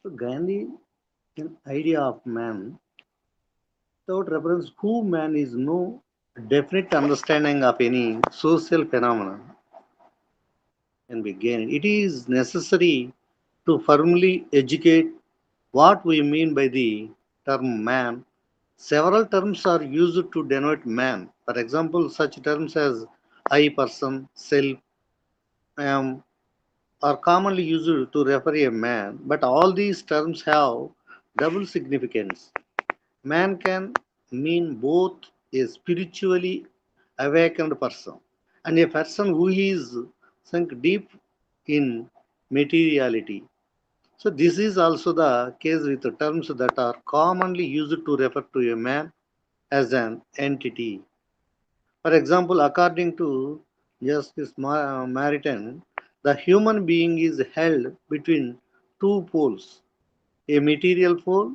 So Gandhi, an idea of man, without reference who man is no definite understanding of any social phenomenon can be gained. It is necessary to firmly educate what we mean by the term man. Several terms are used to denote man. For example, such terms as I person, self, am are commonly used to refer a man, but all these terms have double significance. Man can mean both a spiritually awakened person and a person who is sunk deep in materiality. So, this is also the case with the terms that are commonly used to refer to a man as an entity. For example, according to Justice Maritain, the human being is held between two poles, a material pole,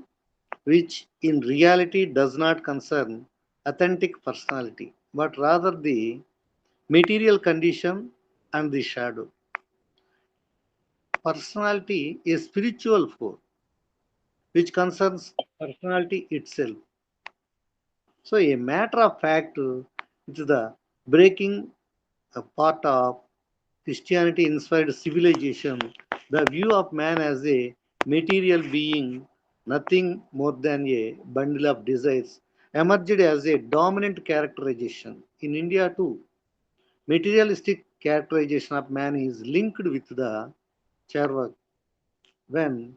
which in reality does not concern authentic personality, but rather the material condition and the shadow. Personality is spiritual pole, which concerns personality itself. So, a matter of fact, it is the breaking a part of Christianity inspired civilization, the view of man as a material being, nothing more than a bundle of desires, emerged as a dominant characterization. In India, too, materialistic characterization of man is linked with the Charvak, when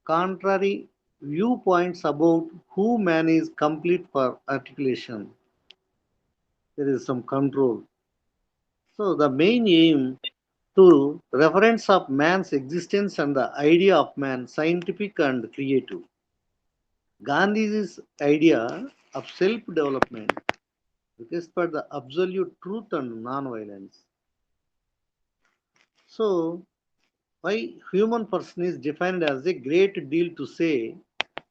contrary viewpoints about who man is complete for articulation. There is some control. So, the main aim to reference of man's existence and the idea of man, scientific and creative. Gandhi's idea of self-development whispered the absolute truth and non-violence. So, why human person is defined as a great deal to say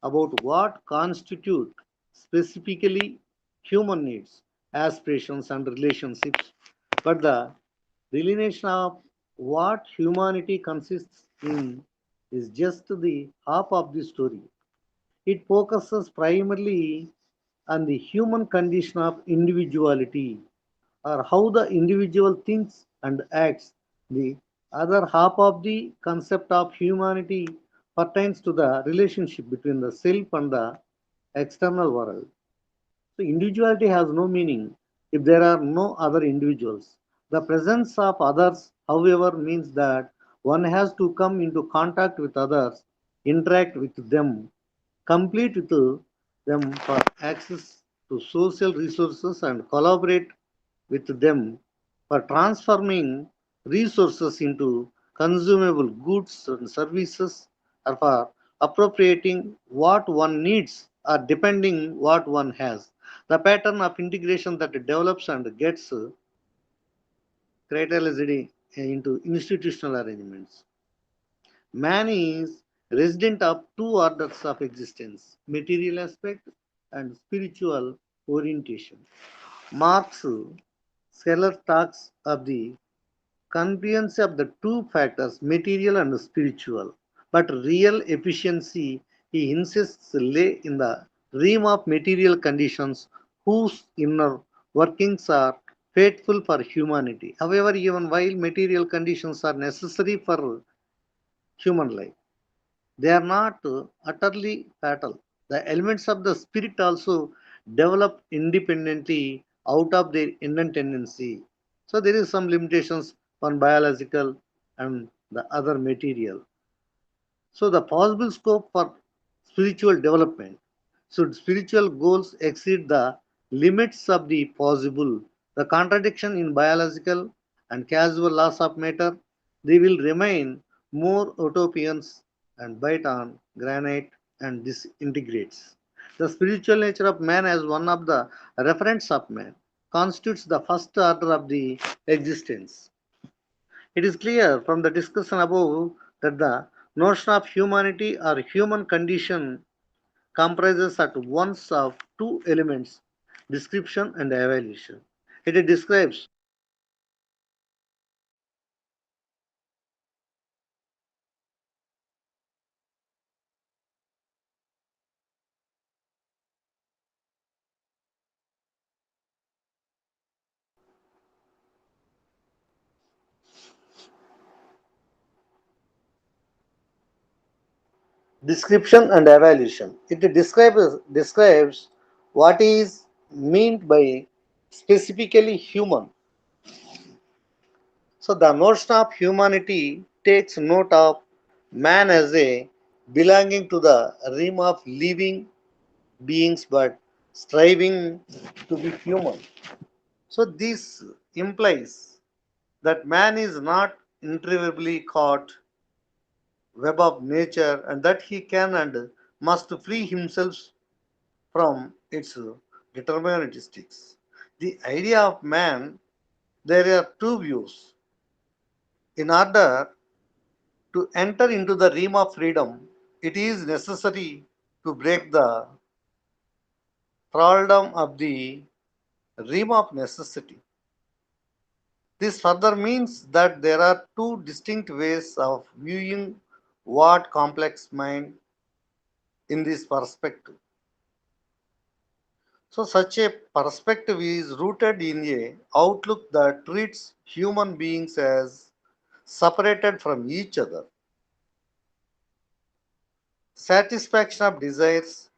about what constitute specifically human needs, aspirations and relationships, but the delineation of what humanity consists in is just the half of the story. It focuses primarily on the human condition of individuality, or how the individual thinks and acts. The other half of the concept of humanity pertains to the relationship between the self and the external world. So, individuality has no meaning if there are no other individuals. The presence of others, however, means that one has to come into contact with others, interact with them, complete with them for access to social resources, and collaborate with them for transforming resources into consumable goods and services, or for appropriating what one needs or depending what one has. The pattern of integration that develops and gets crystallized into institutional arrangements. Man is resident of two orders of existence, material aspect and spiritual orientation. Marx Scheller talks of the confluence of the two factors, material and spiritual. But real efficiency, he insists, lay in the realm of material conditions whose inner workings are faithful for humanity. However, even while material conditions are necessary for human life, they are not utterly fatal. The elements of the spirit also develop independently out of their inner tendency. So there is some limitations on biological and the other material. So the possible scope for spiritual development. Should spiritual goals exceed the limits of the possible, the contradiction in biological and causal laws of matter, they will remain more utopians and bite on granite and disintegrates. The spiritual nature of man as one of the referents of man constitutes the first order of the existence. It is clear from the discussion above that the notion of humanity or human condition comprises at once of two elements, description and evaluation. It describes Description and evaluation. It describes what is meant by specifically human. So the notion of humanity takes note of man as a belonging to the realm of living beings but striving to be human. So this implies that man is not interminably caught web of nature and that he can and must free himself from its deterministics. The idea of man, there are two views. In order to enter into the realm of freedom, it is necessary to break the thraldom of the realm of necessity. This further means that there are two distinct ways of viewing what complex mind in this perspective. So such a perspective is rooted in a outlook that treats human beings as separated from each other. Satisfaction of desires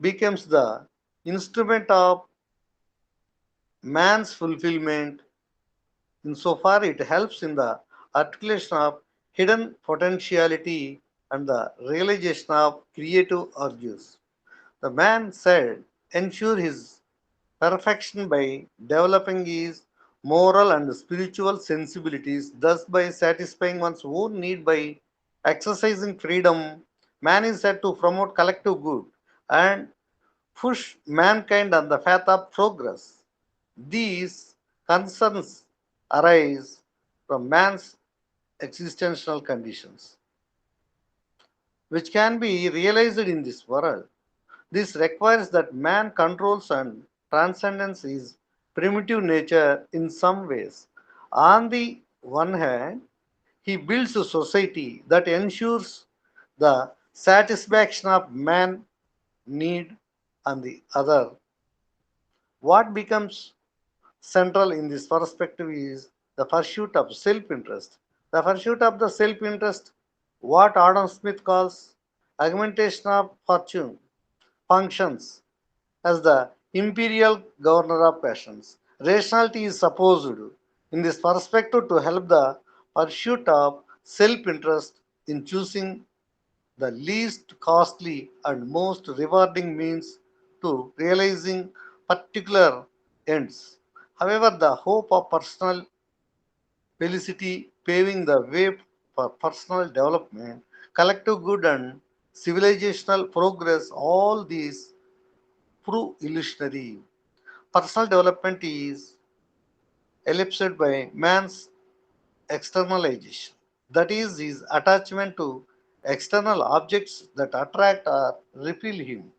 becomes the instrument of man's fulfillment insofar it helps in the articulation of hidden potentiality and the realization of creative urges. The man said, ensure his perfection by developing his moral and spiritual sensibilities, thus by satisfying one's own need by exercising freedom. Man is said to promote collective good and push mankind on the path of progress. These concerns arise from man's existential conditions, which can be realized in this world. This requires that man controls and transcends his primitive nature in some ways. On the one hand, he builds a society that ensures the satisfaction of man need. On the other, what becomes central in this perspective is the pursuit of self-interest. The pursuit of the self-interest, what Adam Smith calls augmentation of fortune, functions as the imperial governor of passions. Rationality is supposed in this perspective to help the pursuit of self-interest in choosing the least costly and most rewarding means to realizing particular ends. However, the hope of personal felicity paving the way for personal development, collective good and civilizational progress, all these prove illusionary. Personal development is ellipsed by man's externalization, that is, his attachment to external objects that attract or repel him.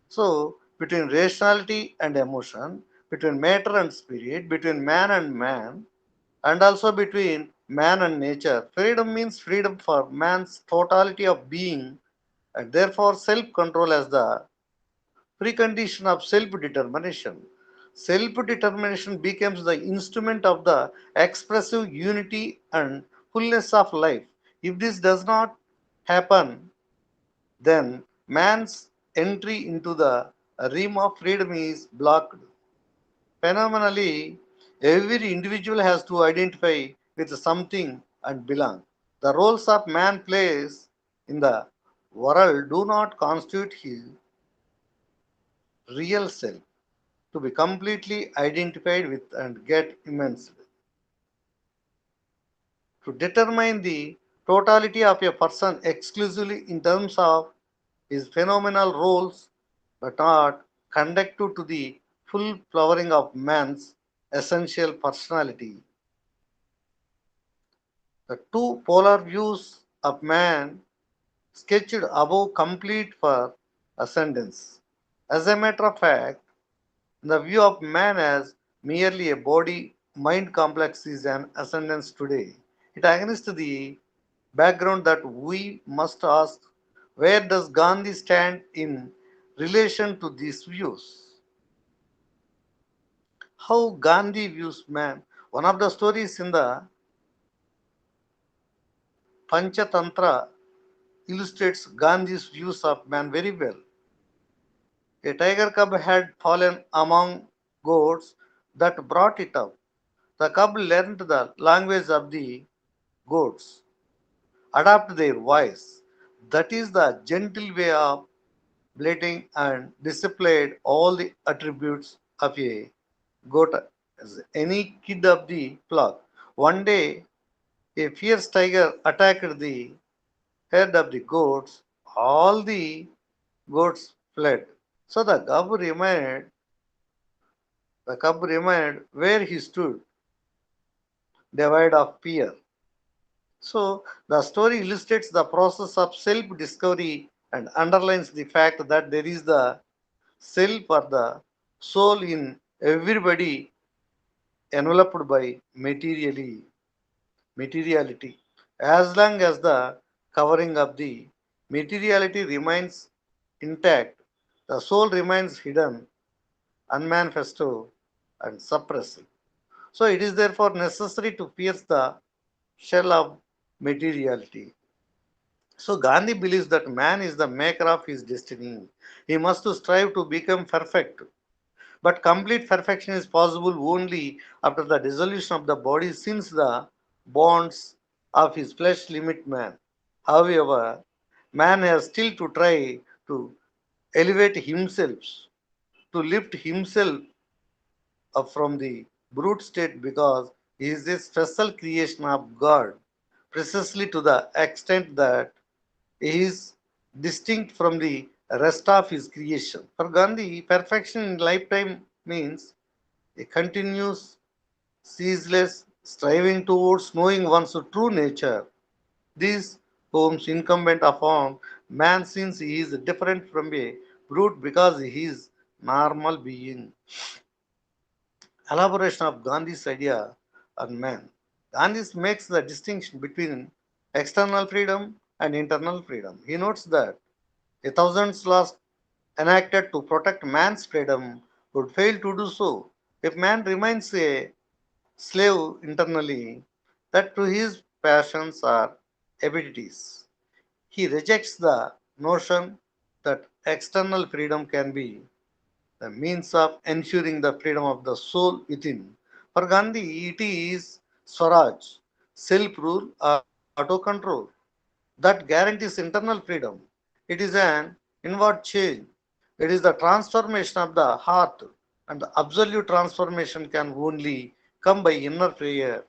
So, between rationality and emotion, between matter and spirit, between man, and also between man and nature, freedom means freedom for man's totality of being, and therefore self control as the precondition of self-determination. Self-determination becomes the instrument of the expressive unity and fullness of life. If this does not happen, then man's entry into the realm of freedom is blocked. Phenomenally, every individual has to identify with something and belong. The roles of man plays in the world do not constitute his real self to be completely identified with and get immense. To determine the totality of a person exclusively in terms of his phenomenal roles, but not conducive to the full flowering of man's essential personality. The two polar views of man sketched above complete for ascendance. As a matter of fact, the view of man as merely a body mind complex is an ascendance today. It against the background that we must ask where does Gandhi stand in relation to these views? How Gandhi views man. One of the stories in the Panchatantra illustrates Gandhi's views of man very well. A tiger cub had fallen among goats that brought it up. The cub learned the language of the goats, adapt their voice. That is the gentle way of bleating and displayed all the attributes of a goat as any kid of the flock. One day, a fierce tiger attacked the herd of the goats. All the goats fled. So the cub remained where he stood, devoid of fear. So the story illustrates the process of self-discovery and underlines the fact that there is the self or the soul in everybody enveloped by materiality. As long as the covering of the materiality remains intact, the soul remains hidden, unmanifesto, and suppressed. So it is therefore necessary to pierce the shell of materiality. So Gandhi believes that man is the maker of his destiny. He must strive to become perfect. But complete perfection is possible only after the dissolution of the body since the bonds of his flesh limit man. However, man has still to try to elevate himself, to lift himself up from the brute state because he is a special creation of God, precisely to the extent that he is distinct from the rest of his creation. For Gandhi, perfection in lifetime means a continuous, ceaseless striving towards knowing one's true nature. This comes incumbent upon man since he is different from a brute because he is normal being. Elaboration of Gandhi's idea on man. Gandhi makes the distinction between external freedom and internal freedom. He notes that a thousand laws enacted to protect man's freedom would fail to do so if man remains a slave internally, that to his passions or abilities. He rejects the notion that external freedom can be the means of ensuring the freedom of the soul within. For Gandhi, it is Swaraj, self rule, auto control that guarantees internal freedom. It is an inward change. It is the transformation of the heart, and the absolute transformation can only come by inner prayer.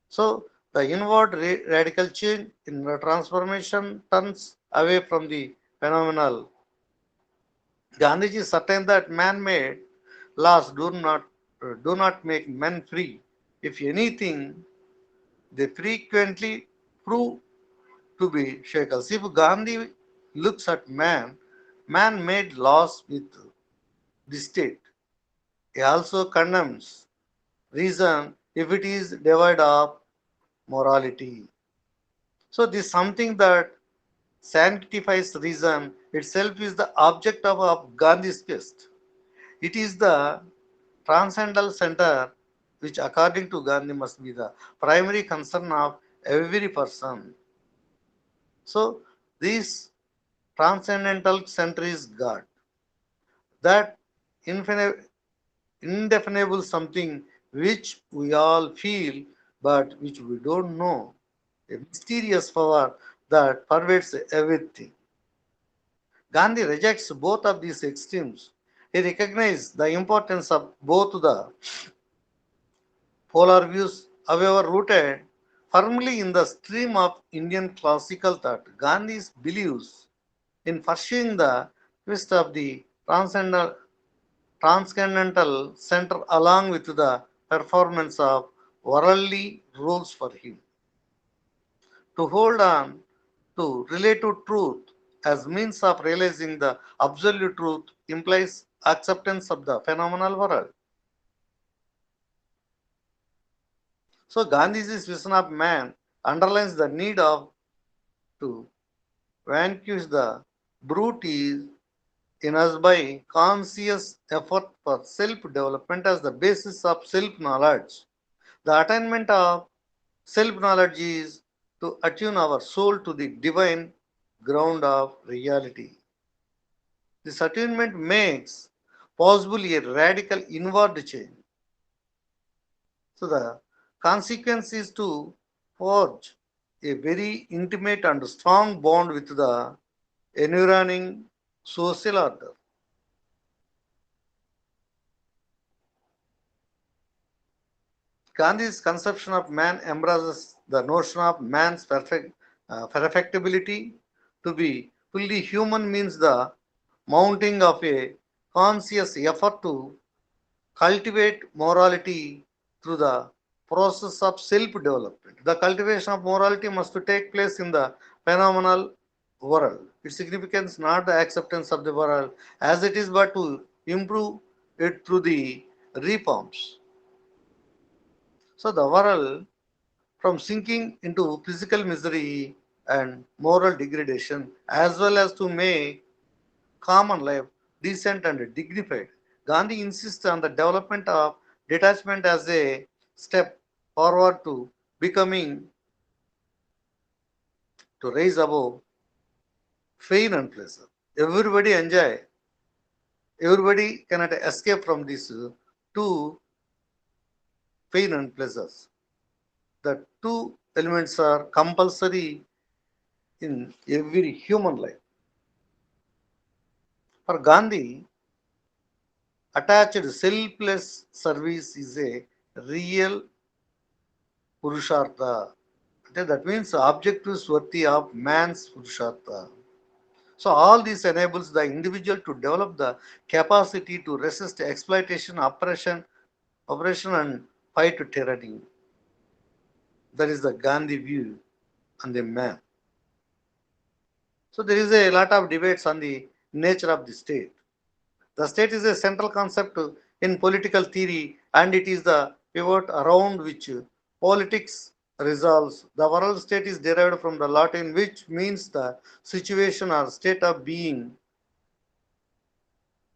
So, the inward radical change in the transformation turns away from the phenomenal. Gandhiji is certain that man-made laws do not make men free. If anything, they frequently prove to be shackles. If Gandhi looks at man made laws with the state. He also condemns reason if it is devoid of morality. So this something that sanctifies reason itself is the object of Gandhi's quest. It is the transcendental center which according to Gandhi must be the primary concern of every person. So this transcendental center is God. That infinite, indefinable something which we all feel but which we don't know. A mysterious power that pervades everything. Gandhi rejects both of these extremes. He recognizes the importance of both the polar views, however rooted firmly in the stream of Indian classical thought. Gandhi believes in pursuing the twist of the transcendental center along with the performance of worldly rules for him. To hold on to relative truth as means of realizing the absolute truth implies acceptance of the phenomenal world. So Gandhi's vision of man underlines the need of to vanquish the brute is in us by conscious effort for self-development as the basis of self-knowledge. The attainment of self-knowledge is to attune our soul to the divine ground of reality. This attunement makes possible a radical inward change. So the consequence is to forge a very intimate and strong bond with the environing social order. Gandhi's conception of man embraces the notion of man's perfectibility. To be fully human means the mounting of a conscious effort to cultivate morality through the process of self-development. The cultivation of morality must take place in the phenomenal world. Its significance not the acceptance of the world as it is, but to improve it through the reforms. So the world from sinking into physical misery and moral degradation, as well as to make common life decent and dignified. Gandhi insists on the development of detachment as a step forward to becoming to rise above pain and pleasure. Everybody enjoy, everybody cannot escape from these two pain and pleasures. The two elements are compulsory in every human life. For Gandhi, attached selfless service is a real purushartha. Okay, that means objectives worthy of man's purushartha. So all this enables the individual to develop the capacity to resist exploitation, oppression and fight tyranny. That is the Gandhi view on the man. So there is a lot of debates on the nature of the state. The state is a central concept in political theory and it is the pivot around which politics resolves. The world state is derived from the Latin which means the situation or state of being.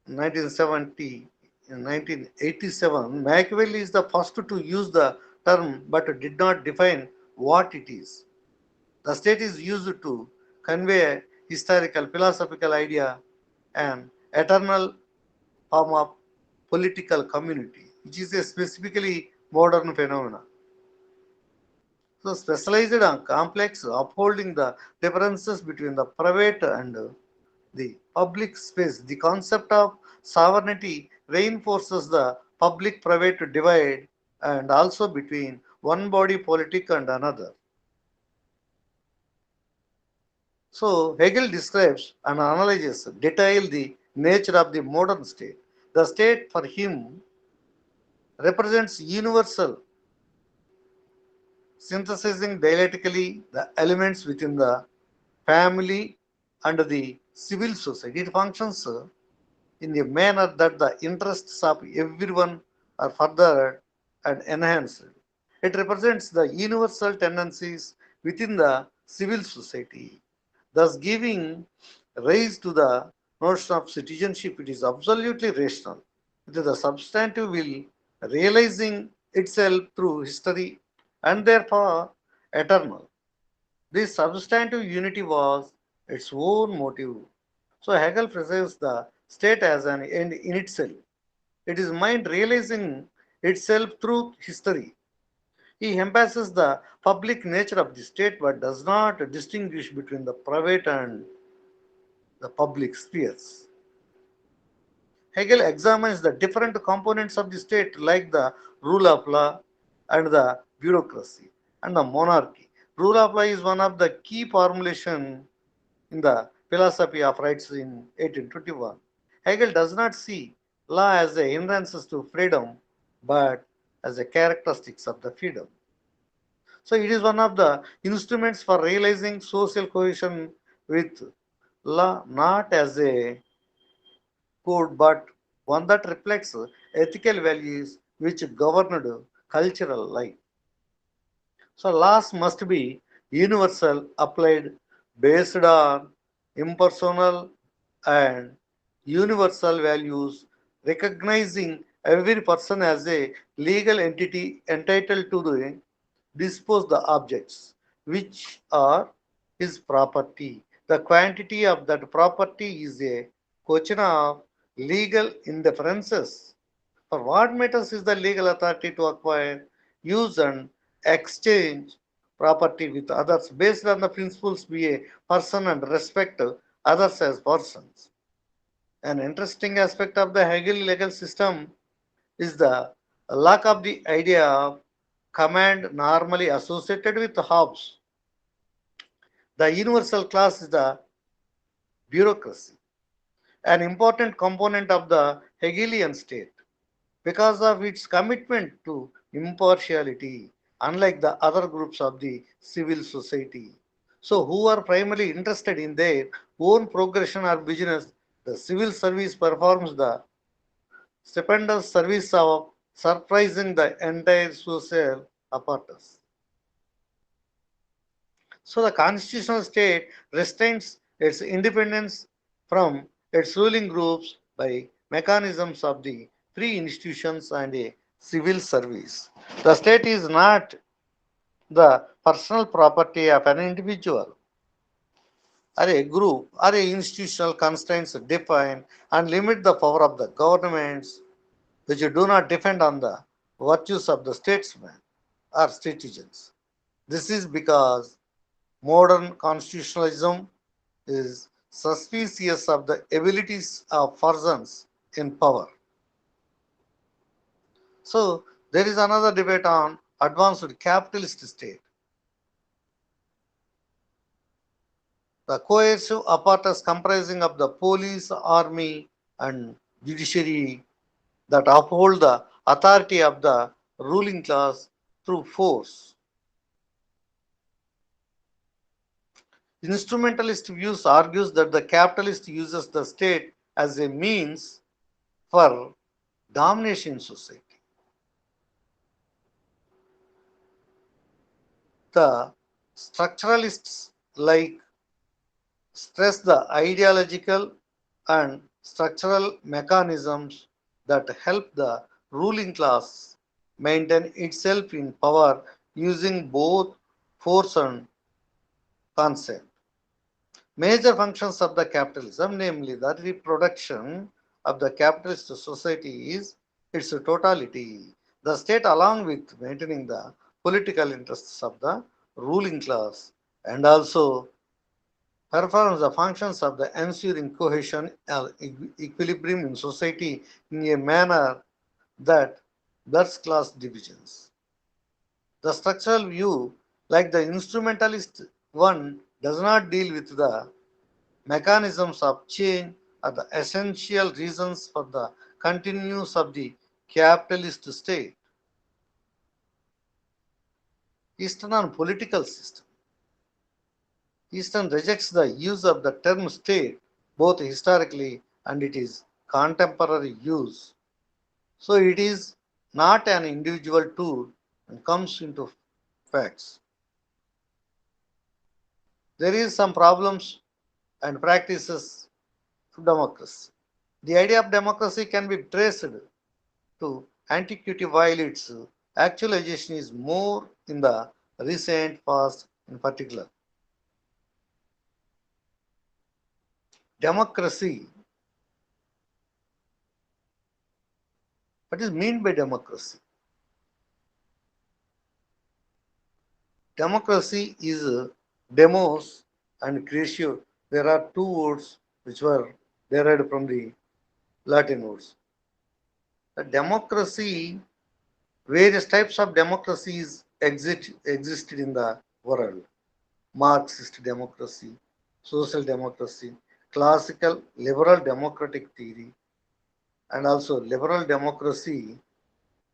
1970, in 1987, Machiavelli is the first to use the term but did not define what it is. The state is used to convey a historical, philosophical idea, an eternal form of political community, which is a specifically modern phenomenon. So specialized on complex, upholding the differences between the private and the public space. The concept of sovereignty reinforces the public-private divide and also between one body politic and another. So Hegel describes and analyzes detail the nature of the modern state. The state for him represents universal, synthesizing dialectically the elements within the family and the civil society. It functions in a manner that the interests of everyone are furthered and enhanced. It represents the universal tendencies within the civil society, thus giving rise to the notion of citizenship. It is absolutely rational. It is the substantive will realizing itself through history and therefore eternal. This substantive unity was its own motive. So Hegel presents the state as an end in itself. It is mind realizing itself through history. He emphasizes the public nature of the state but does not distinguish between the private and the public spheres. Hegel examines the different components of the state like the rule of law and the bureaucracy and the monarchy. Rule of law is one of the key formulations in the philosophy of rights in 1821. Hegel does not see law as a hindrance to freedom, but as a characteristics of the freedom. So it is one of the instruments for realizing social cohesion with law, not as a code, but one that reflects ethical values which governed cultural life. So laws must be universal, applied based on impersonal and universal values, recognizing every person as a legal entity entitled to dispose the objects which are his property. The quantity of that property is a question of legal indifferences. For what matters is the legal authority to acquire, use, and exchange property with others based on the principles be a person and respect others as persons. An interesting aspect of the Hegel legal system is the lack of the idea of command normally associated with Hobbes. The universal class is the bureaucracy, an important component of the Hegelian state because of its commitment to impartiality, unlike the other groups of the civil society. So, who are primarily interested in their own progression or business, the civil service performs the stupendous service of surprising the entire social apparatus. So the constitutional state restrains its independence from its ruling groups by mechanisms of the free institutions and a civil service. The state is not the personal property of an individual or a group or a institutional constraints define and limit the power of the governments which do not depend on the virtues of the statesmen or citizens. This is because modern constitutionalism is suspicious of the abilities of persons in power. So there is another debate on advanced capitalist state. The coercive apparatus comprising of the police, army, and judiciary that uphold the authority of the ruling class through force. Instrumentalist views argues that the capitalist uses the state as a means for domination in society. The structuralists like stress the ideological and structural mechanisms that help the ruling class maintain itself in power using both force and consent. Major functions of the capitalism, namely the reproduction of the capitalist society, is its totality. The state, along with maintaining the political interests of the ruling class, and also performs the functions of the ensuring cohesion and equilibrium in society in a manner that blurs class divisions. The structural view, like the instrumentalist one, does not deal with the mechanisms of change are the essential reasons for the continuance of the capitalist state. Eastern and political system. Eastern rejects the use of the term state both historically and it is contemporary use. So it is not an individual tool and comes into facts. There is some problems and practices of democracy. The idea of democracy can be traced to antiquity while its actualization is more in the recent past in particular. Democracy. What is meant by democracy? Democracy is demos and creatio. There are two words which were derived from the Latin words. The democracy, various types of democracies existed in the world. Marxist democracy, social democracy, classical liberal democratic theory, and also liberal democracy.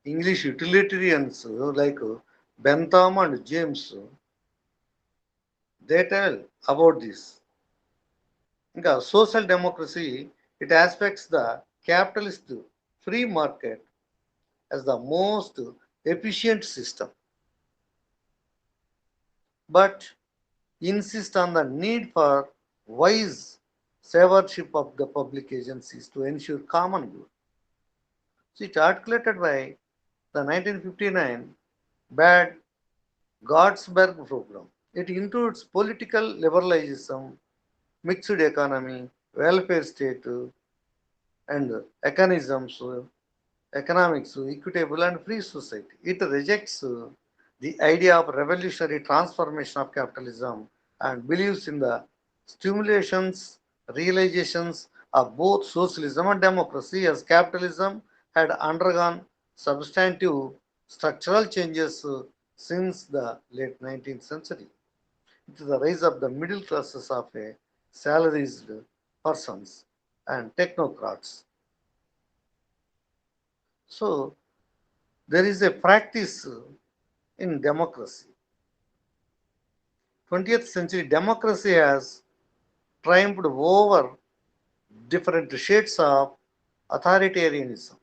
English utilitarians like Bentham and James, they tell about this. ఇంకా social democracy, it aspects the capitalist free market as the most efficient system, but insist on the need for wise stewardship of the public agencies to ensure common good. So it articulated by the 1959 Bad Godesberg program. It includes political liberalism, mixed economy, welfare state, and economics, equitable and free society. It rejects the idea of revolutionary transformation of capitalism and believes in the stimulations, realizations of both socialism and democracy, as capitalism had undergone substantive structural changes since the late 19th century. It is the rise of the middle classes of a salaried persons and technocrats. So there is a practice in democracy. 20th century democracy has triumphed over different shades of authoritarianism.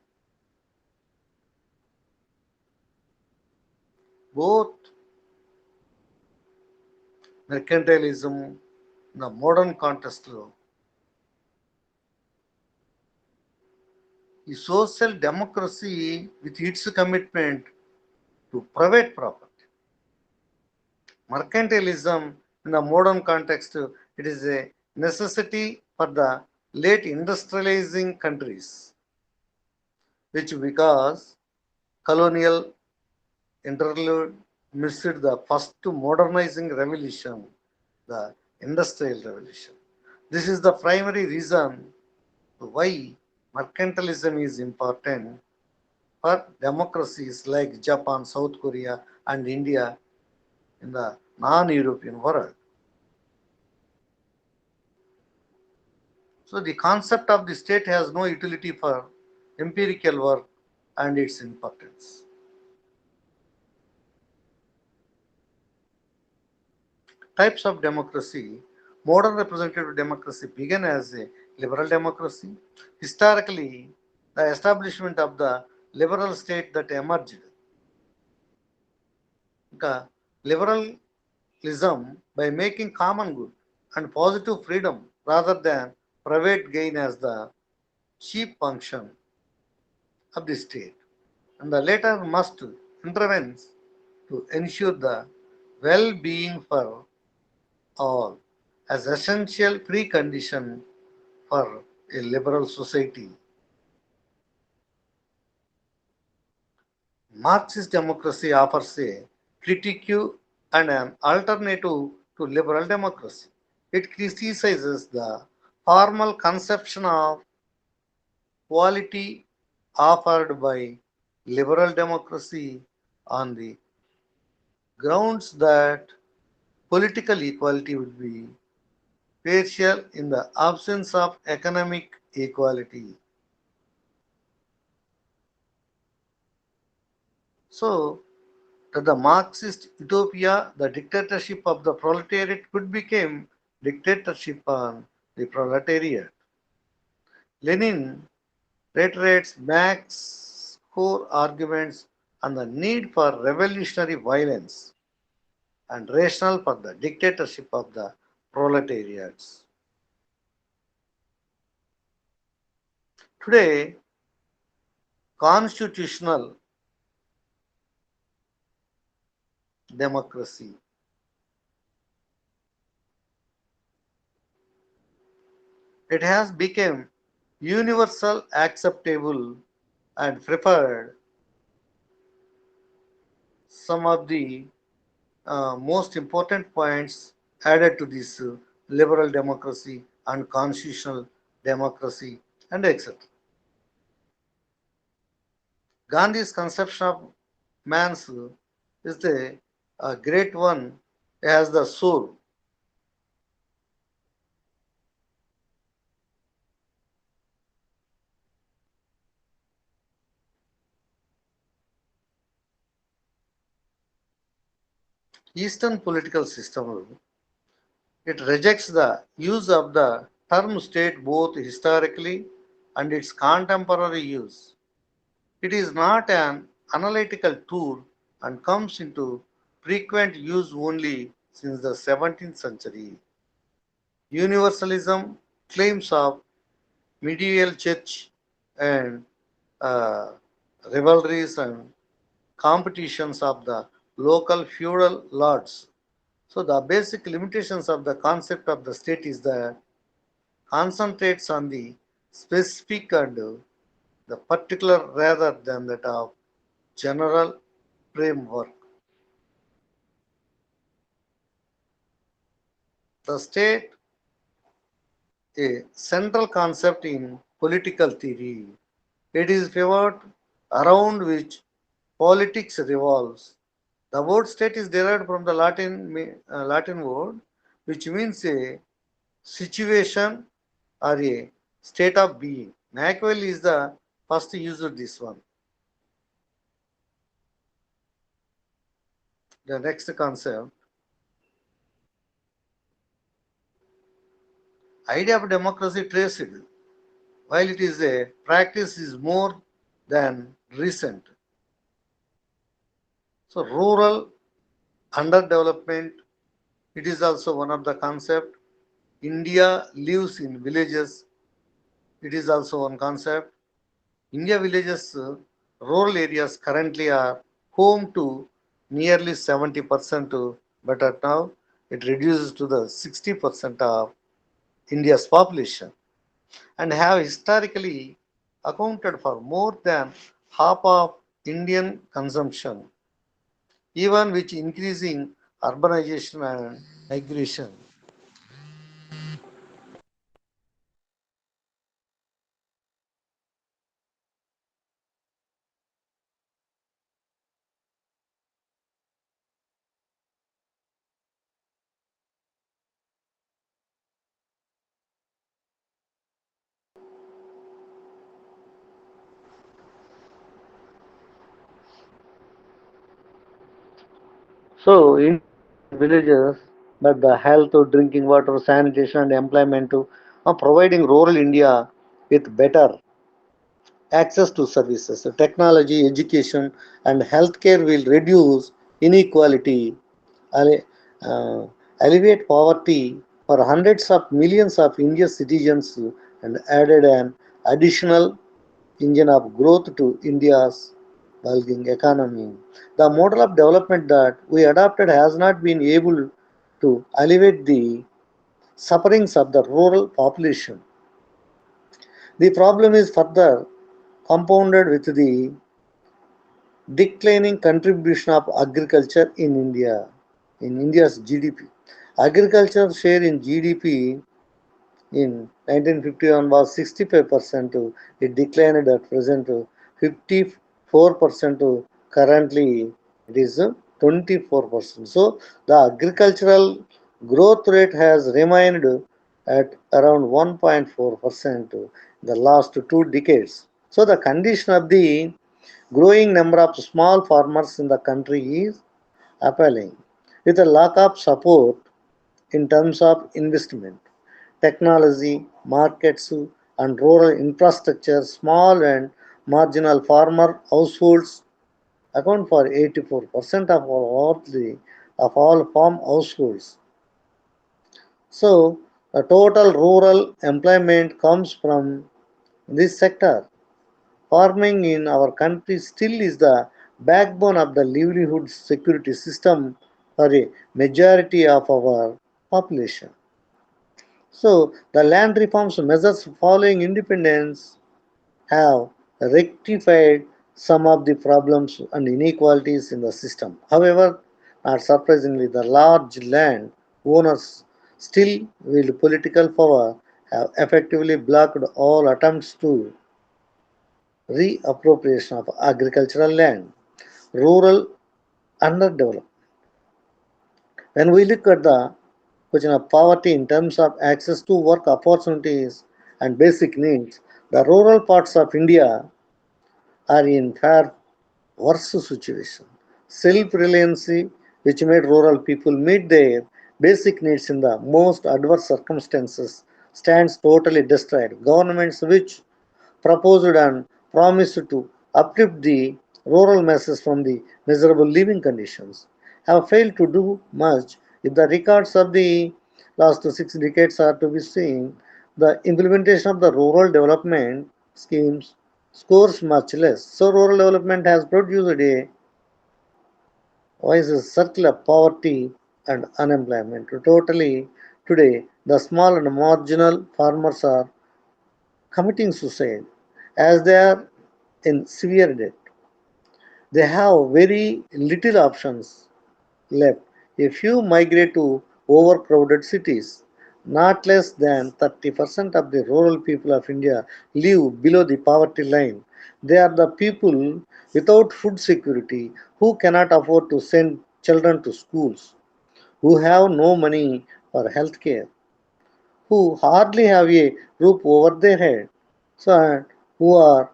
Both mercantilism in the modern context, the social democracy with its commitment to private property. Mercantilism in the modern context, it is a necessity for the late industrializing countries, which because colonial interlude missed the first modernizing revolution, the industrial revolution. This is the primary reason why mercantilism is important for democracies like Japan, South Korea, and India in the non-European world. So the concept of the state has no utility for empirical work and its importance. Types of democracy. Modern representative democracy began as a liberal democracy. Historically, the establishment of the liberal state that emerged. The liberalism by making common good and positive freedom rather than private gain as the chief function of the state. And the latter must intervene to ensure the well-being for all as essential precondition for a liberal society. Marxist democracy offers a critique and an alternative to liberal democracy. It criticizes the formal conception of equality offered by liberal democracy on the grounds that political equality would be partial in the absence of economic equality. So, that the Marxist utopia, the dictatorship of the proletariat, could become dictatorship on the proletariat. Lenin reiterates Marx's core arguments on the need for revolutionary violence and rationale for the dictatorship of the proletariats. Today, constitutional democracy. It has become universal, acceptable, and preferred. Some of the most important points added to this liberal democracy and constitutional democracy and etc. Gandhi's conception of man's is the great one as the soul. Eastern political system, it rejects the use of the term state both historically and its contemporary use. It is not an analytical tool and comes into frequent use only since the 17th century. Universalism claims of medieval church and uh, rivalries and competitions of the local feudal lords So the basic limitations of the concept of the state is that concentrates on the specific and the particular rather than that of general framework. The state, a central concept in political theory. It is pivot around which politics revolves. The word state is derived from the Latin word, which means a situation or a state of being. Machiavelli is the first user of this one. The next concept, idea of democracy traced, while it is a practice is more than recent. So rural underdevelopment, it is also one of the concept. India lives in villages, it is also one concept. India villages, rural areas currently are home to nearly 70%, but now it reduces to the 60% of India's population and have historically accounted for more than half of Indian consumption, even with increasing urbanization and migration. So India lives in villages, but the health, drinking water, sanitation, and employment are providing rural India with better access to services. So technology, education, and healthcare will reduce inequality, alle- uh, alleviate poverty for hundreds of millions of India's citizens, and added an additional engine of growth to India's bulging economy. The model of development that we adopted has not been able to alleviate the sufferings of the rural population. The problem is further compounded with the declining contribution of agriculture in India, in India's GDP. Agriculture share in GDP in 1951 was 65%. It declined at present to 54%. Currently, it is 24%. So, the agricultural growth rate has remained at around 1.4% in the last 2 decades. So, the condition of the growing number of small farmers in the country is appalling, with a lack of support in terms of investment, technology, markets, and rural infrastructure. Small and marginal farmer households account for 84% of all farm households. So, the total rural employment comes from this sector. Farming in our country still is the backbone of the livelihood security system for a majority of our population. So, the land reforms measures following independence have rectified some of the problems and inequalities in the system. However, not surprisingly, the large land owners still wield political power have effectively blocked all attempts to reappropriation of agricultural land, rural underdevelopment. When we look at the question of poverty in terms of access to work opportunities and basic needs, the rural parts of India are in far worse situation. Self-reliancy, which made rural people meet their basic needs in the most adverse circumstances, stands totally destroyed. Governments which proposed and promised to uplift the rural masses from the miserable living conditions have failed to do much. If the records of the last 6 decades are to be seen, the implementation of the rural development schemes scores much less. So, rural development has produced a vicious circle of poverty and unemployment. Totally, today, the small and marginal farmers are committing suicide as they are in severe debt. They have very little options left. If you migrate to overcrowded cities, not less than 30% of the rural people of India live below the poverty line. They are the people without food security who cannot afford to send children to schools, who have no money for health care, who hardly have a roof over their head, so and who are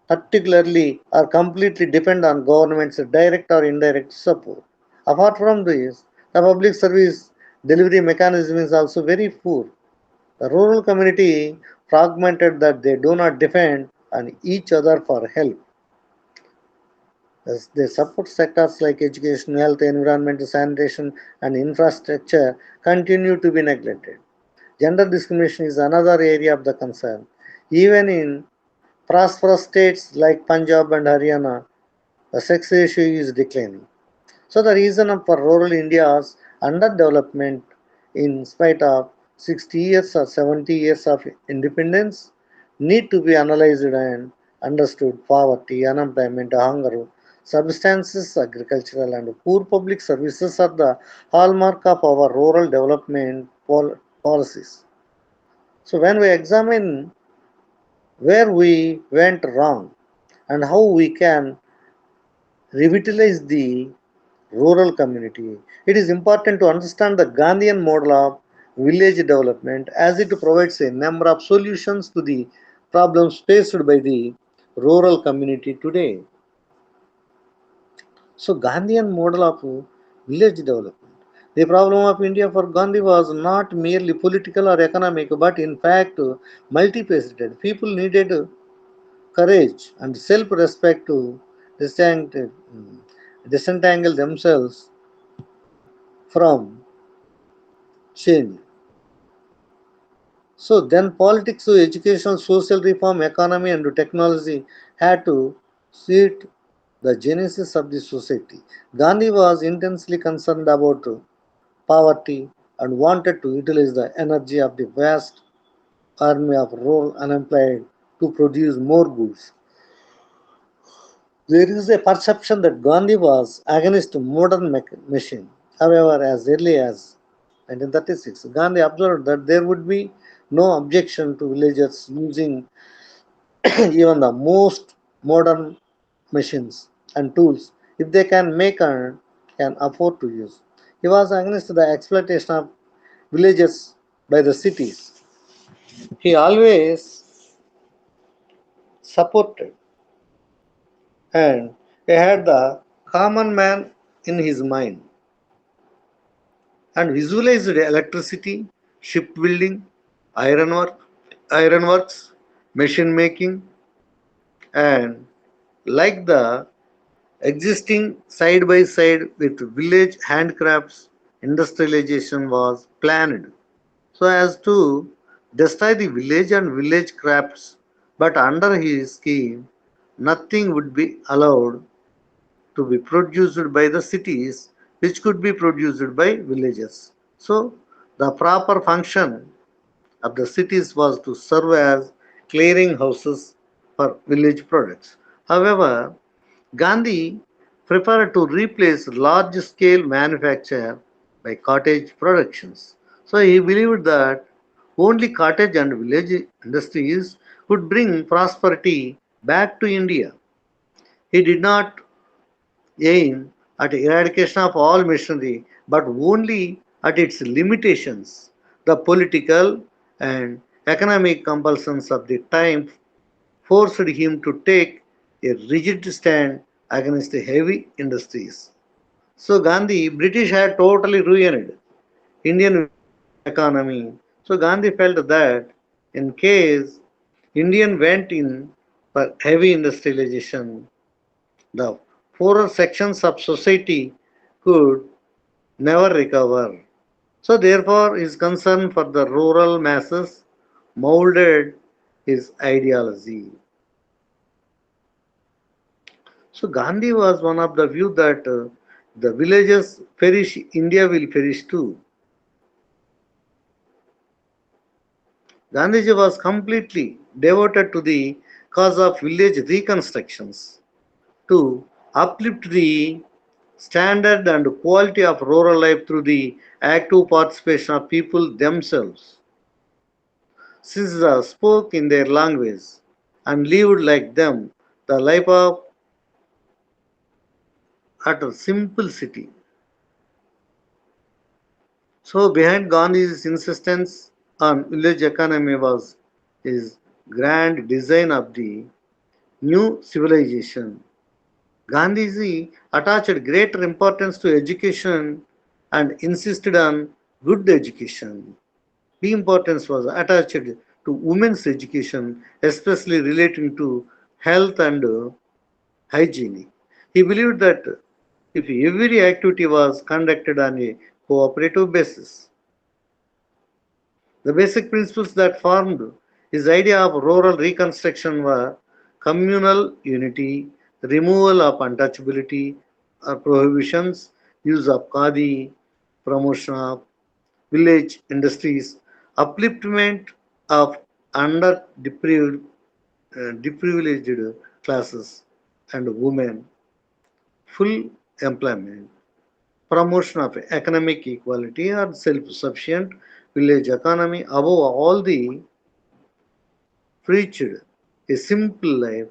particularly or completely depend on government's direct or indirect support. Apart from this, the public service delivery mechanism is also very poor. The rural community fragmented that they do not depend on each other for help. As they support sectors like education, health, environment, sanitation, and infrastructure continue to be neglected. Gender discrimination is another area of the concern. Even in prosperous states like Punjab and Haryana, the sex ratio is declining. So the reason for rural India's underdevelopment in spite of 60 years or 70 years of independence need to be analyzed and understood. Poverty, unemployment, hunger, substances, agricultural and poor public services are the hallmark of our rural development policies. So when we examine where we went wrong and how we can revitalize the rural community, it is important to understand the Gandhian model of village development as it provides a number of solutions to the problems faced by the rural community today. So, Gandhian model of village development. The problem of India for Gandhi was not merely political or economic, but in fact multifaceted. People needed courage and self-respect to disentangle, disentangle themselves from change. So then politics, so education, social reform, economy and technology had to suit the genesis of the society. Gandhi was intensely concerned about poverty and wanted to utilize the energy of the vast army of rural unemployed to produce more goods. There is a perception that Gandhi was against modern machine. However, as early as 1936, Gandhi observed that there would be no objection to villagers using even the most modern machines and tools if they can make and can afford to use. He was against the exploitation of villagers by the cities. He always supported and he had the common man in his mind and visualized electricity, shipbuilding, ironwork, ironworks, machine making, and like the existing side by side with village handcrafts, industrialization was planned so as to destroy the village and village crafts, but under his scheme, nothing would be allowed to be produced by the cities which could be produced by villages. So, the proper function of the cities was to serve as clearing houses for village products. However, Gandhi preferred to replace large scale manufacture by cottage productions. So he believed that only cottage and village industries could bring prosperity back to India. He did not aim at eradication of all machinery, but only at its limitations. The political and economic compulsions of the time forced him to take a rigid stand against the heavy industries. So Gandhi, British had totally ruined Indian economy. So Gandhi felt that in case Indian went in for heavy industrialization, the poorer sections of society could never recover. So therefore his concern for the rural masses molded his ideology. So Gandhi was one of the view that The villages perish, India will perish too. Gandhiji was completely devoted to the cause of village reconstructions to uplift the standard and quality of rural life through the active participation of people themselves. Since they spoke in their language and lived like them, the life of utter simplicity. So behind Gandhi's insistence on village economy was his grand design of the new civilization. Gandhiji attached greater importance to education and insisted on good education. The importance was attached to women's education, especially relating to health and hygiene. He believed that if every activity was conducted on a cooperative basis, the basic principles that formed his idea of rural reconstruction were communal unity, removal of untouchability or prohibitions, use of khadi, promotion of village industries, upliftment of deprivileged classes and women, full employment, promotion of economic equality or self-sufficient village economy. Above all, the preached a simple life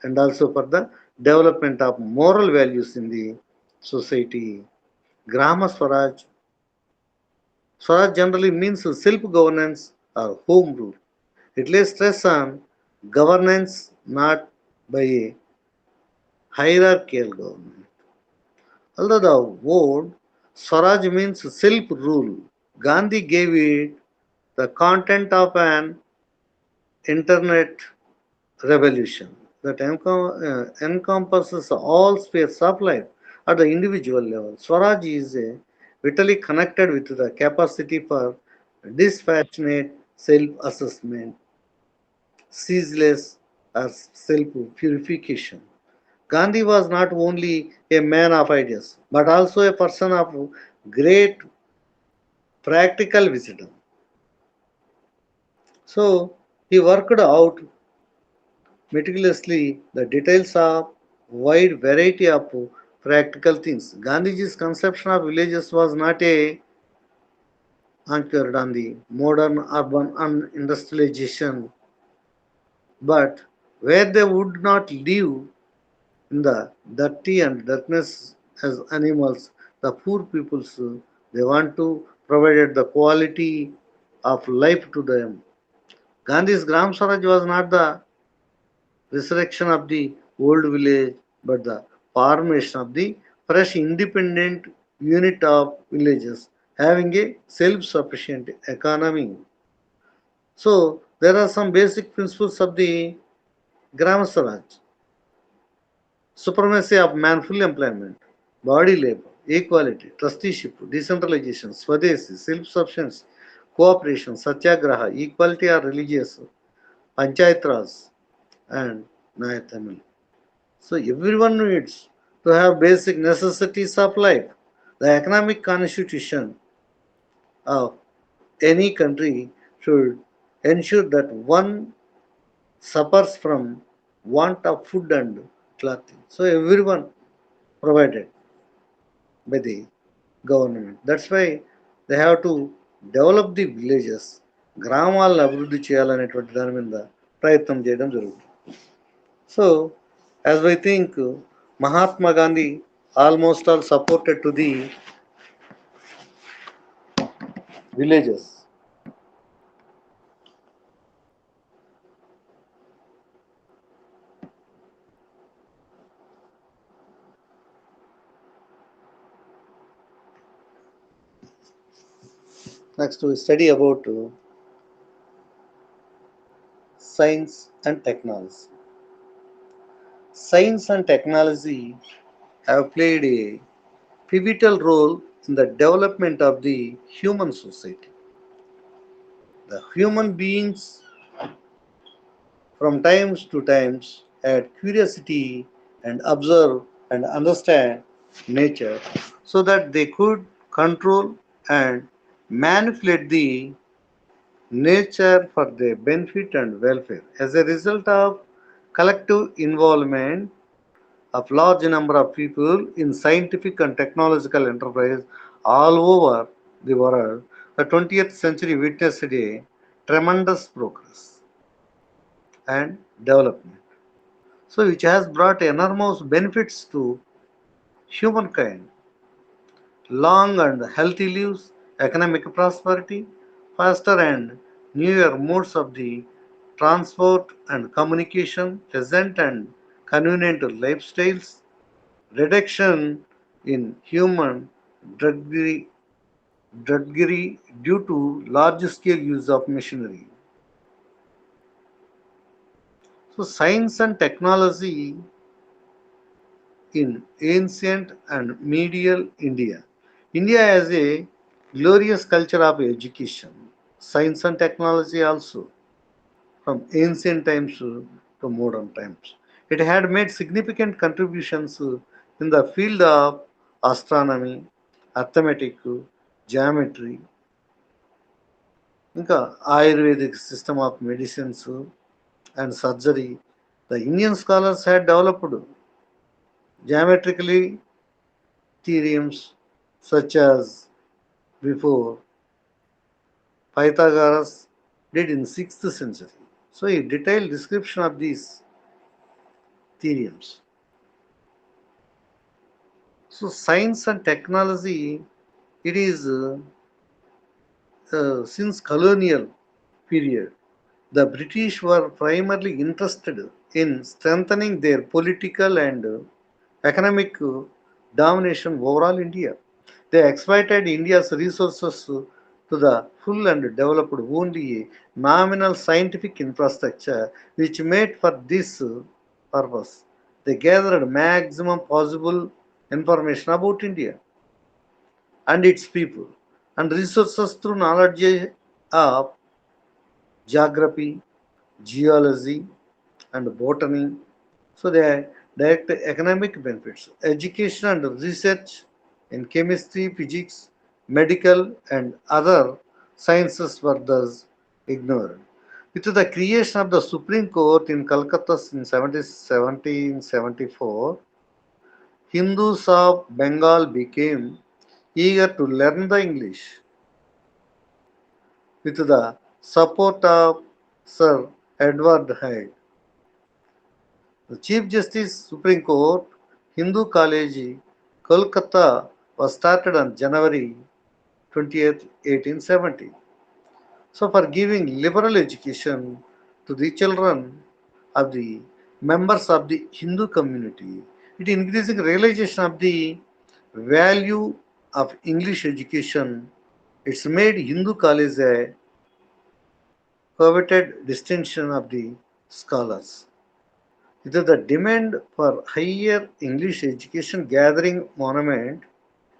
and also for the development of moral values in the society. Grama Swaraj. Swaraj generally means self-governance or home rule. It lays stress on governance not by a hierarchical government. Although the word Swaraj means self-rule, Gandhi gave it the content of an internet revolution that encompasses all spheres of life at the individual level. Swaraj is vitally connected with the capacity for dispassionate self-assessment, ceaseless self-purification. Gandhi was not only a man of ideas, but also a person of great practical wisdom. So he worked out meticulously the details of wide variety of practical things. Gandhiji's conception of villages was not a anchored on the modern urban industrialization, but where they would not live in the dirty and darkness as animals, the poor peoples they want to provide the quality of life to them. Gandhi's Gram Swaraj was not the resurrection of the old village, but the formation of the fresh independent unit of villages having a self-sufficient economy. So there are some basic principles of the Gram Swaraj. Supremacy of manful employment, body labor, equality, trusteeship, decentralization, swadeshi, self-sufficiency, cooperation, satyagraha, equality of religious, panchayat raj, and Nayatamil. So everyone needs to have basic necessities of life. The economic constitution of any country should ensure that one suffers from want of food and clothing. So everyone provided by the government. That's why they have to develop the villages. గ్రామాలను అభివృద్ధి చేయాలనేటువంటి దాని మీద ప్రయత్నం చేయడం జరుగుతుంది. So, as I think, Mahatma Gandhi almost all supported to the villages. Next, we study about science and technology. Science and technology have played a pivotal role in the development of the human society. The human beings, from times to times, had curiosity and observe and understand nature so that they could control and manipulate the nature for their benefit and welfare. As a result of collective involvement of large number of people in scientific and technological enterprise all over the world, the 20th century witnessed a tremendous progress and development. So, which has brought enormous benefits to humankind, long and healthy lives, economic prosperity, faster and newer modes of the transport and communication, pleasant and convenient lifestyles, reduction in human drudgery, drudgery due to large scale use of machinery. So, science and technology in ancient and medieval India. India has a glorious culture of education, science and technology also, from ancient times to modern times. It had made significant contributions in the field of astronomy, arithmetic, geometry, ఇంకా Ayurvedic system of medicines and surgery. The Indian scholars had developed geometrically theorems such as before Pythagoras did in 6th century. So a detailed description of these theorems. So science and technology, it is since colonial period, the British were primarily interested in strengthening their political and economic domination overall India. They exploited India's resources to the full and developed only a nominal scientific infrastructure which made for this purpose. They gathered maximum possible information about India and its people and resources through knowledge of geography, geology, and botany. So they are direct economic benefits. Education and research in chemistry, physics, medical, and other sciences were thus ignored. With the creation of the Supreme Court in Calcutta in 1774, Hindus of Bengal became eager to learn the English with the support of Sir Edward Hyde. The Chief Justice Supreme Court Hindu College, Kolkata was started on January 20th, 1870. So, for giving liberal education to the children of the members of the Hindu community, it increasing realization of the value of English education. It's made Hindu college a coveted distinction of the scholars. It is the demand for higher English education gathering monument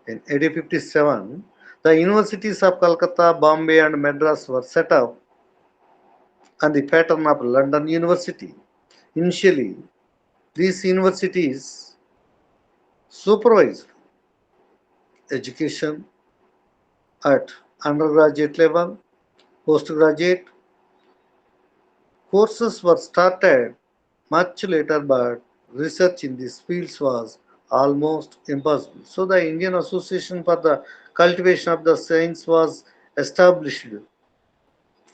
in 1857. The universities of Calcutta, Bombay, and Madras were set up on the pattern of London University. Initially, these universities supervised education at undergraduate level, postgraduate courses were started much later, but research in these fields was almost impossible. So, the Indian Association for the Cultivation of the Science was established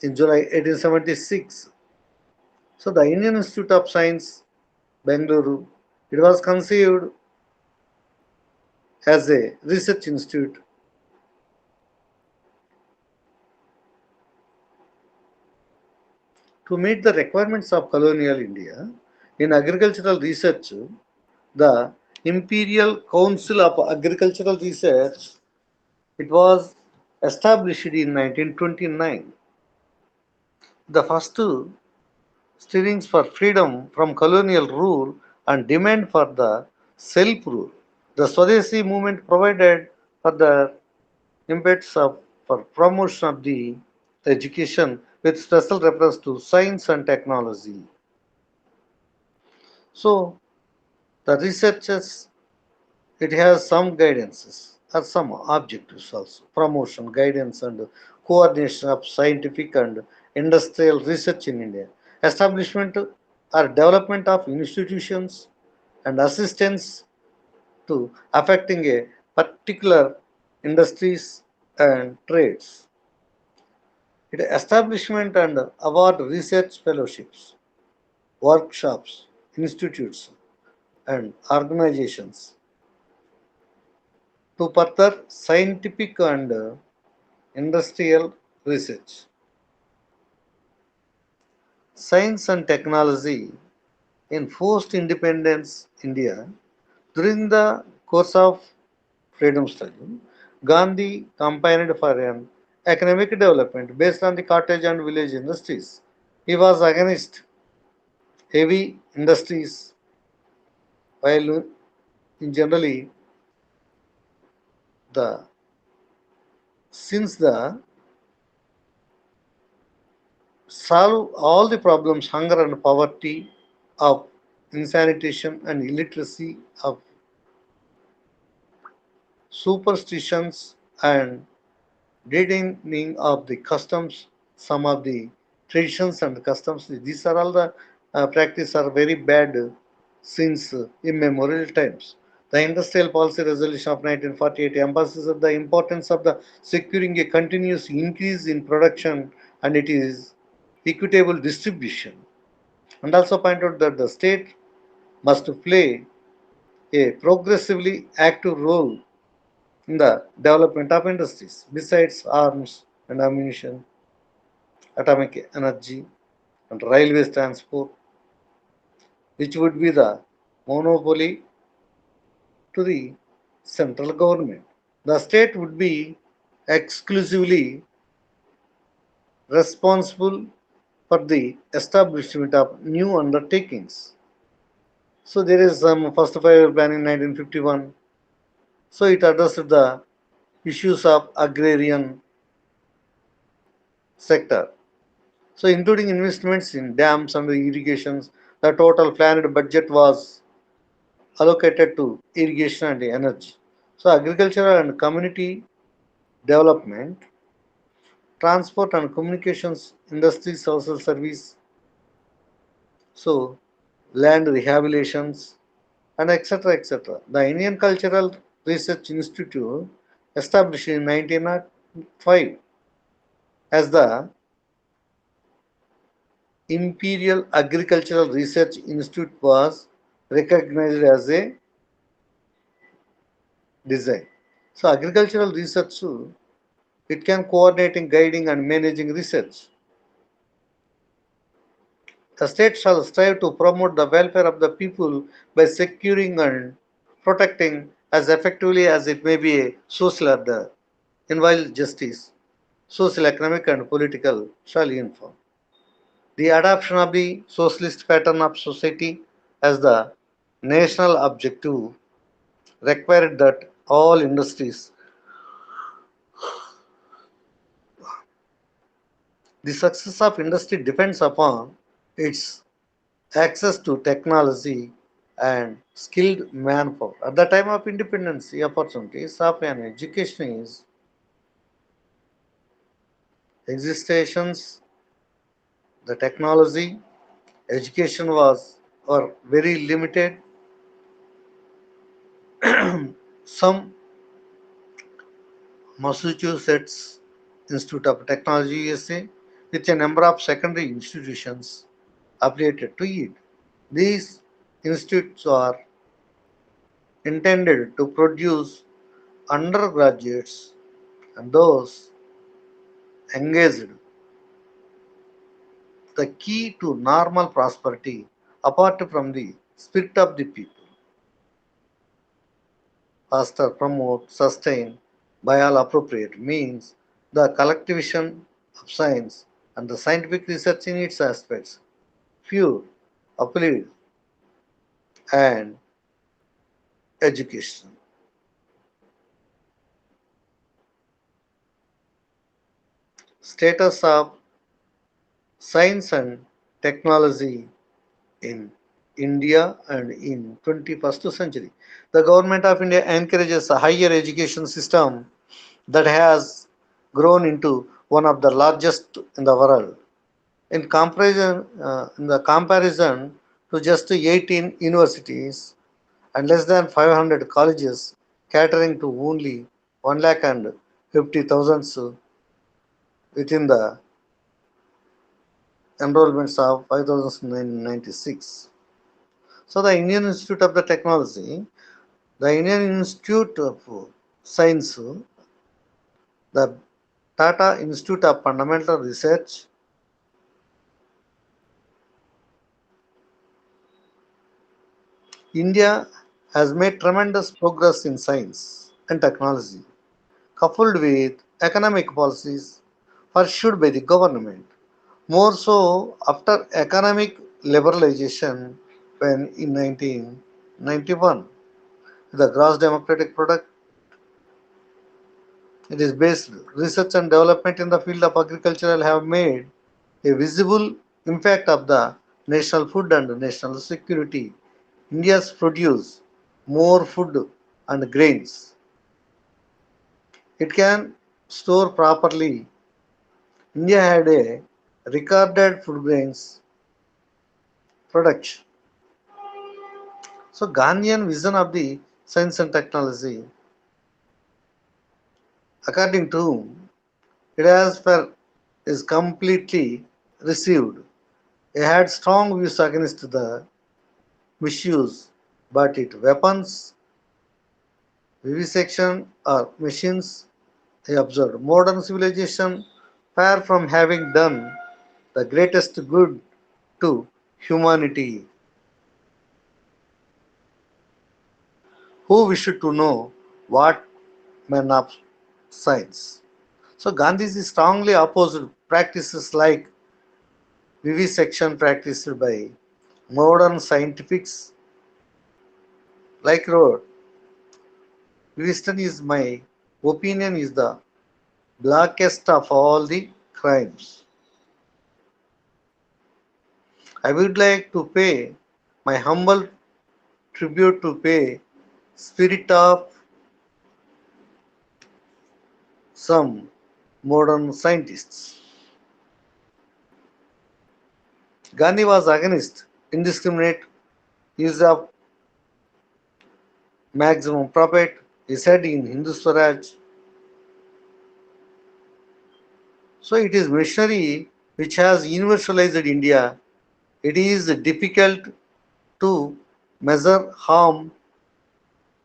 in July 1876. So, the Indian Institute of Science, Bengaluru, it was conceived as a research institute to meet the requirements of colonial India. In agricultural research, the Imperial Council of Agricultural Research, it was established in 1929. The first stirrings for freedom from colonial rule and demand for the self-rule. The Swadeshi movement provided for the impetus for promotion of the education with special reference to science and technology. So, the researchers It has some guidances or some objectives also. Promotion, guidance and coordination of scientific and industrial research in India. Establishment or development of institutions and assistance to affecting a particular industries and trades. It establishment and award research fellowships, workshops, institutes and organizations to further scientific and industrial research. Science and technology in post-independence India. During the course of freedom struggle, Gandhi campaigned for an economic development based on the cottage and village industries. He was against heavy industries, while in generally the since the solve all the problems hunger and poverty of insanitation and illiteracy of superstitions and deadening of the customs, some of the traditions and customs. These are all the practice are very bad since immemorial times. The Industrial Policy Resolution of 1948 emphasizes the importance of the securing a continuous increase in production and it is equitable distribution, and also point out that the state must play a progressively active role in the development of industries. Besides arms and ammunition, atomic energy, and railways transport, which would be the monopoly to the central government. The state would be exclusively responsible for the establishment of new undertakings. So there is some first five plan in 1951. So it addressed the issues of agrarian sector. So including investments in dams and irrigations, the total planned budget was allocated to irrigation and energy. So agricultural and community development, transport and communications, industry, social service, so land rehabilitations and etc. etc. The Indian Cultural Research Institute, established in 1905 as the Imperial Agricultural Research Institute, was recognized as a design. So agricultural research, it can coordinating, guiding and managing research. The state shall strive to promote the welfare of the people by securing and protecting as effectively as it may be a social order, involve justice, social, economic and political shall inform. The adoption of the socialist pattern of society as the national objective required that all industries, the success of industry depends upon its access to technology and skilled manpower. At the time of independence, the opportunities of an education is existence, the technology, education was or very limited. Some Massachusetts Institute of Technology USA with a number of secondary institutions affiliated to it. These institutes are intended to produce undergraduates and those engaged, the key to normal prosperity apart from the spirit of the people. Foster, promote, sustain by all appropriate means the collectivization of science and the scientific research in its aspects, pure, uplift, and education. Status of science and technology in India and in 21st century. The government of India encourages a higher education system that has grown into one of the largest in the world. In the comparison to just 18 universities and less than 500 colleges catering to only 1 lakh and 50,000 within the enrollments of 5,996. So the Indian Institute of the Technology, the Indian Institute of Science, the Tata Institute of Fundamental Research, India has made tremendous progress in science and technology, coupled with economic policies pursued by the government. More so after economic liberalization when in 1991 the gross domestic product it is based research and development in the field of agriculture have made a visible impact of the national food and national security. India's produce more food and grains. It can store properly. India had a recorded food grains production. So Gandhian vision of the science and technology, according to whom it has per is completely received. He had strong views against the misuse, but it weapons, vivisection or machines, he observed. Modern civilization, far from having done the greatest good to humanity, who wished to know what men of science. So Gandhi is strongly opposed practices like vivisection practiced by modern scientifics like wrote, vivisection is my opinion is the blackest of all the crimes. I would like to pay my humble tribute to pay spirit of some modern scientists. Gandhi was against indiscriminate use of maximum profit. He said in Hindu Swaraj, so it is machinery which has universalized India. It is difficult to measure harm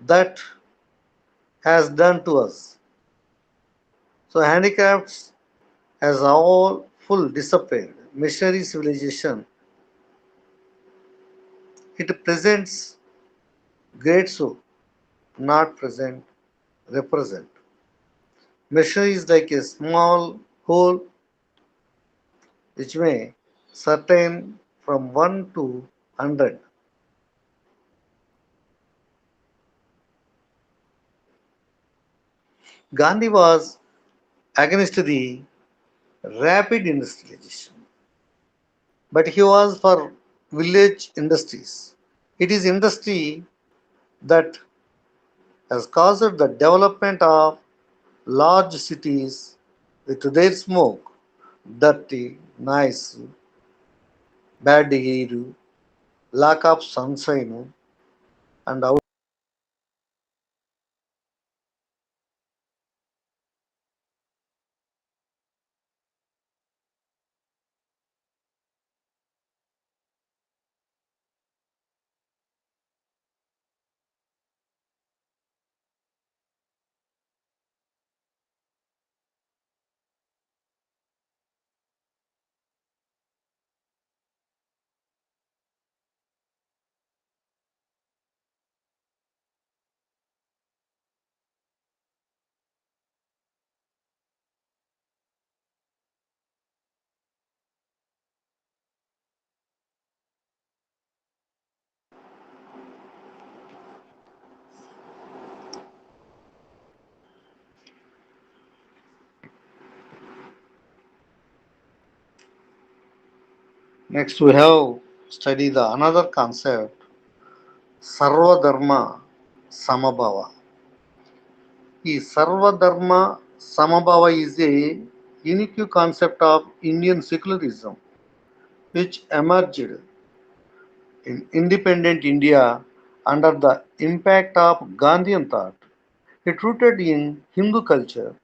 that has done to us. So handicrafts has all full disappeared. Machinery civilization, it presents great so, not present, represent. Machinery is like a small hole which may certain from 1 to 100. Gandhi was against the rapid industrialization, but he was for village industries. It is industry that has caused the development of large cities with their smoke, dirty, noise, bad air, lack of sunshine, and out. Next we have study the another concept, Sarvadharma Samabhava. Sarvadharma Samabhava is a unique concept of Indian secularism which emerged in independent India under the impact of Gandhian thought. It rooted in Hindu culture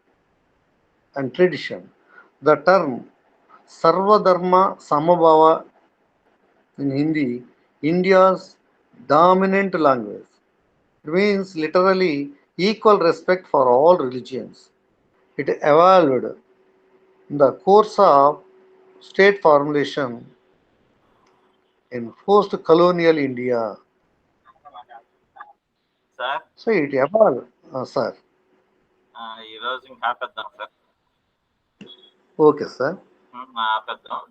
and tradition. The term Sarvadharma Samabhava in Hindi, India's dominant language, it means literally equal respect for all religions. It evolved in the course of state formulation in post-colonial India. Sir So it evolved, sir. ఈరోజు ఇంకా ఆపేద్దాం sir Okay, sir. ఆపేద్దాం